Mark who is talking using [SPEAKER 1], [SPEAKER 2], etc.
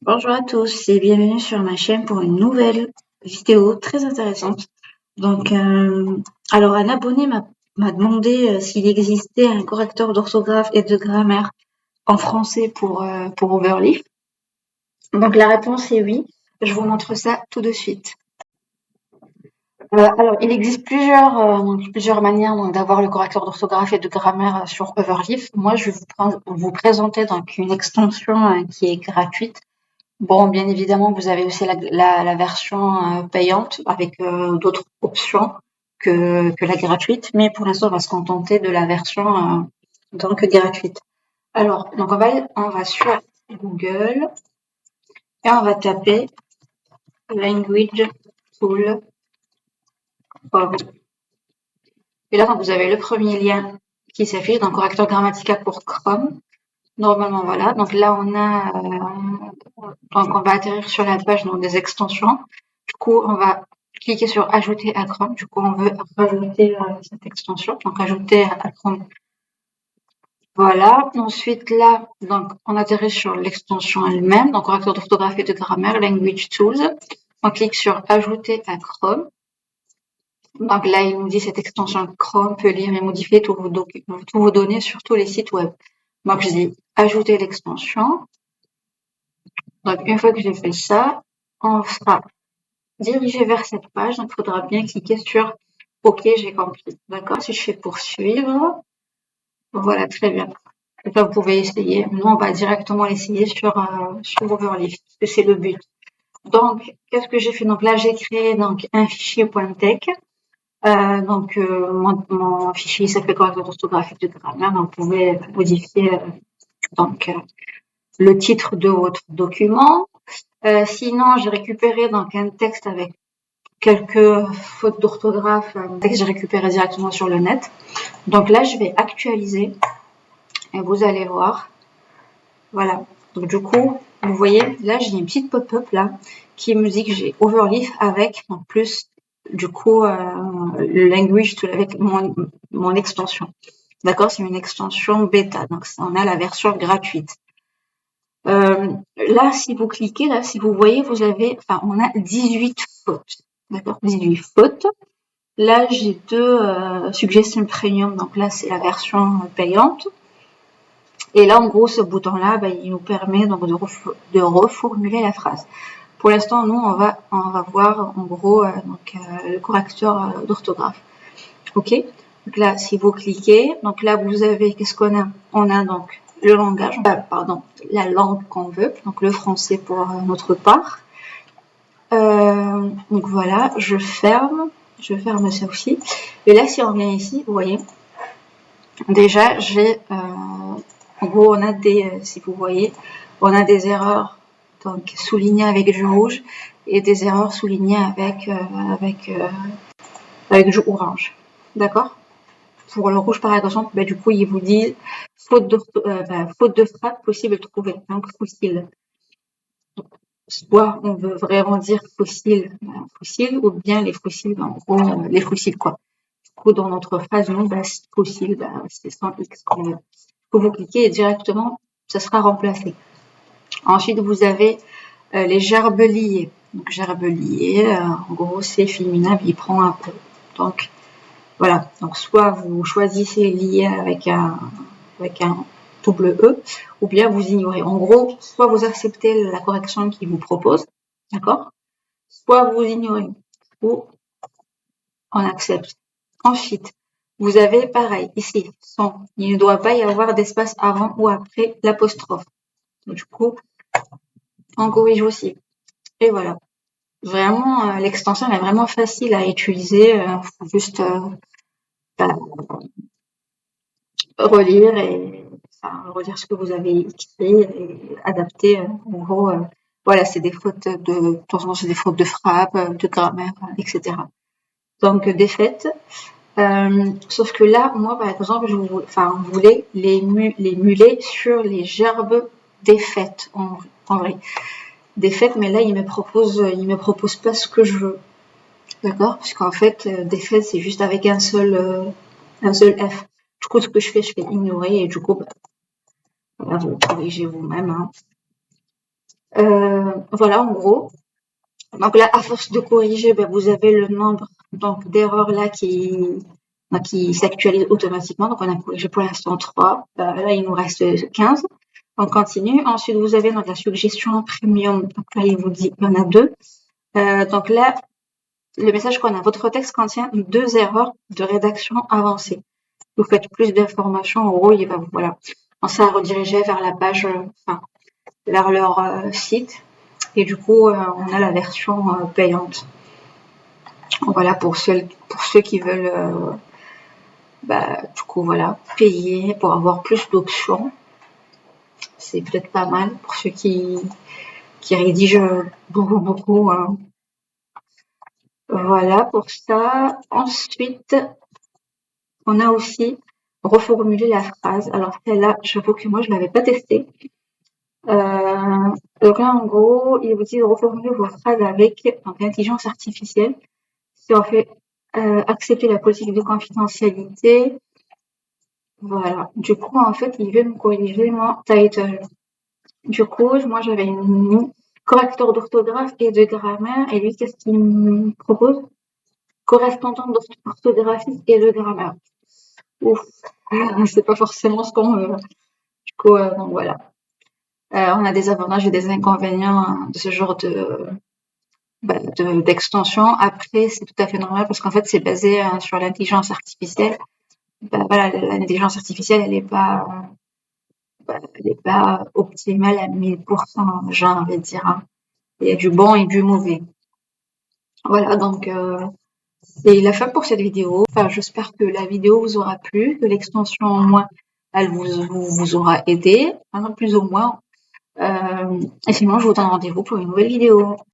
[SPEAKER 1] Bonjour à tous et bienvenue sur ma chaîne pour une nouvelle vidéo très intéressante. Donc, alors un abonné m'a demandé s'il existait un correcteur d'orthographe et de grammaire en français pour Overleaf. Donc la réponse est oui. Je vous montre ça tout de suite. Alors, il existe plusieurs manières d'avoir le correcteur d'orthographe et de grammaire sur Overleaf. Moi, je vais vous présenter donc une extension qui est gratuite. Bon, bien évidemment, vous avez aussi la version payante avec d'autres options que la gratuite, mais pour l'instant, on va se contenter de la version donc gratuite. Alors, donc on va sur Google et on va taper Language Tool. Et là, donc, vous avez le premier lien qui s'affiche, donc correcteur grammatical pour Chrome. Normalement, voilà. Donc là, donc on va atterrir sur la page donc, des extensions. Du coup, on va cliquer sur ajouter à Chrome. Du coup, on veut rajouter cette extension. Donc, ajouter à Chrome. Voilà. Ensuite, là, donc, on atterrit sur l'extension elle-même. Donc, correcteur d'orthographe et de grammaire, Language Tools. On clique sur ajouter à Chrome. Donc là, il nous dit cette extension Chrome peut lire et modifier tous vos données sur tous les sites web. Donc, je dis ajouter l'extension. Donc, une fois que j'ai fait ça, on sera dirigé vers cette page. Donc, il faudra bien cliquer sur OK, j'ai compris. D'accord? Si je fais poursuivre, voilà, très bien. Et là, vous pouvez essayer. Nous, on va directement l'essayer sur Overleaf, parce que c'est le but. Donc, qu'est-ce que j'ai fait? Donc là, j'ai créé donc un fichier .tex. Mon fichier s'appelle correcteur orthographique de grammaire. Donc, vous pouvez modifier le titre de votre document. Sinon, j'ai récupéré donc un texte avec quelques fautes d'orthographe, un texte que j'ai récupéré directement sur le net. Donc là, je vais actualiser et vous allez voir. Voilà. Donc du coup, vous voyez, là, j'ai une petite pop-up là qui me dit que j'ai Overleaf avec en plus du coup le language tool avec mon extension. D'accord, c'est une extension bêta, donc on a la version gratuite. Là, si vous cliquez, là, si vous voyez, on a 18 fautes. D'accord, 18 fautes. Là, j'ai deux suggestions premium. Donc là, c'est la version payante. Et là, en gros, ce bouton-là, il nous permet donc de reformuler la phrase. Pour l'instant, nous, on va voir en gros le correcteur d'orthographe. Ok. Donc là, si vous cliquez, donc là, vous avez qu'est-ce qu'on a? On a donc le langage, la langue qu'on veut, donc le français pour notre part. Donc voilà, je ferme ça aussi. Et là, si on vient ici, vous voyez, déjà, en gros, on a si vous voyez, on a des erreurs donc soulignées avec du rouge et des erreurs soulignées avec du orange. D'accord? Pour le rouge, par exemple, du coup, il vous dit faute de frappe possible trouvée, donc fossile. Soit on veut vraiment dire fossile, ou bien les fossiles, en gros, les fossiles, quoi. Du coup, dans notre phrase, non, fossile, c'est sans X qu'on veut. Quand vous cliquez et directement, ça sera remplacé. Ensuite, vous avez les gerbes liées. Donc, gerbes liées, en gros, c'est féminin, il prend un peu. Donc, voilà. Donc, soit vous choisissez lié avec un double E, ou bien vous ignorez. En gros, soit vous acceptez la correction qu'il vous propose, d'accord? Soit vous ignorez, ou on accepte. Ensuite, vous avez pareil, ici, sans. Il ne doit pas y avoir d'espace avant ou après l'apostrophe. Du coup, on corrige aussi. Et voilà. Vraiment, l'extension est vraiment facile à utiliser. Faut juste relire ce que vous avez écrit et adapter. En gros, voilà, c'est des fautes de temps en temps, c'est des fautes de frappe, de grammaire, etc. Donc des faits. Sauf que là, moi, par exemple, on voulait les muler sur les gerbes des faits, en vrai. Des faits, mais là, il me propose pas ce que je veux. D'accord? Parce qu'en fait, des faits, c'est juste avec un seul F. Du coup, ce que je fais ignorer et du coup, voilà, vous corrigez vous-même. Hein. Voilà, en gros. Donc là, à force de corriger, ben, vous avez le nombre donc d'erreurs là qui s'actualise automatiquement. Donc on a corrigé pour l'instant 3. Là, il nous reste 15. On continue. Ensuite, vous avez donc la suggestion premium. Donc là, il vous dit il y en a 2. Donc là, le message qu'on a, votre texte contient 2 erreurs de rédaction avancée. Vous faites plus d'informations, en gros, il va voilà, commencer à rediriger vers la page, enfin, vers leur site. Et du coup, on a la version payante. Voilà, pour ceux qui veulent, du coup, voilà, payer pour avoir plus d'options. C'est peut-être pas mal pour ceux qui rédigent beaucoup. Hein. Voilà pour ça. Ensuite, on a aussi reformulé la phrase. Alors celle-là, j'avoue que moi, je l'avais pas testée. Donc là, en gros, il vous dit de reformuler vos phrases avec l'intelligence artificielle. Si on fait accepter la politique de confidentialité, voilà. Du coup, en fait, il veut me corriger mon title. Du coup, moi, j'avais mis correcteur d'orthographe et de grammaire. Et lui, qu'est-ce qu'il me propose? Correspondant d'orthographie et de grammaire. Ouf, c'est pas forcément ce qu'on veut. Du coup, donc voilà. On a des avantages et des inconvénients de ce genre d'extension. Après, c'est tout à fait normal parce qu'en fait, c'est basé sur l'intelligence artificielle. Voilà, l'intelligence artificielle, elle est pas optimale à 1000%, j'ai envie de dire. Hein. Il y a du bon et du mauvais. Voilà, donc c'est la fin pour cette vidéo. Enfin, j'espère que la vidéo vous aura plu, que l'extension au moins, elle vous aura aidé, hein, plus ou moins. Et sinon, je vous donne rendez-vous pour une nouvelle vidéo.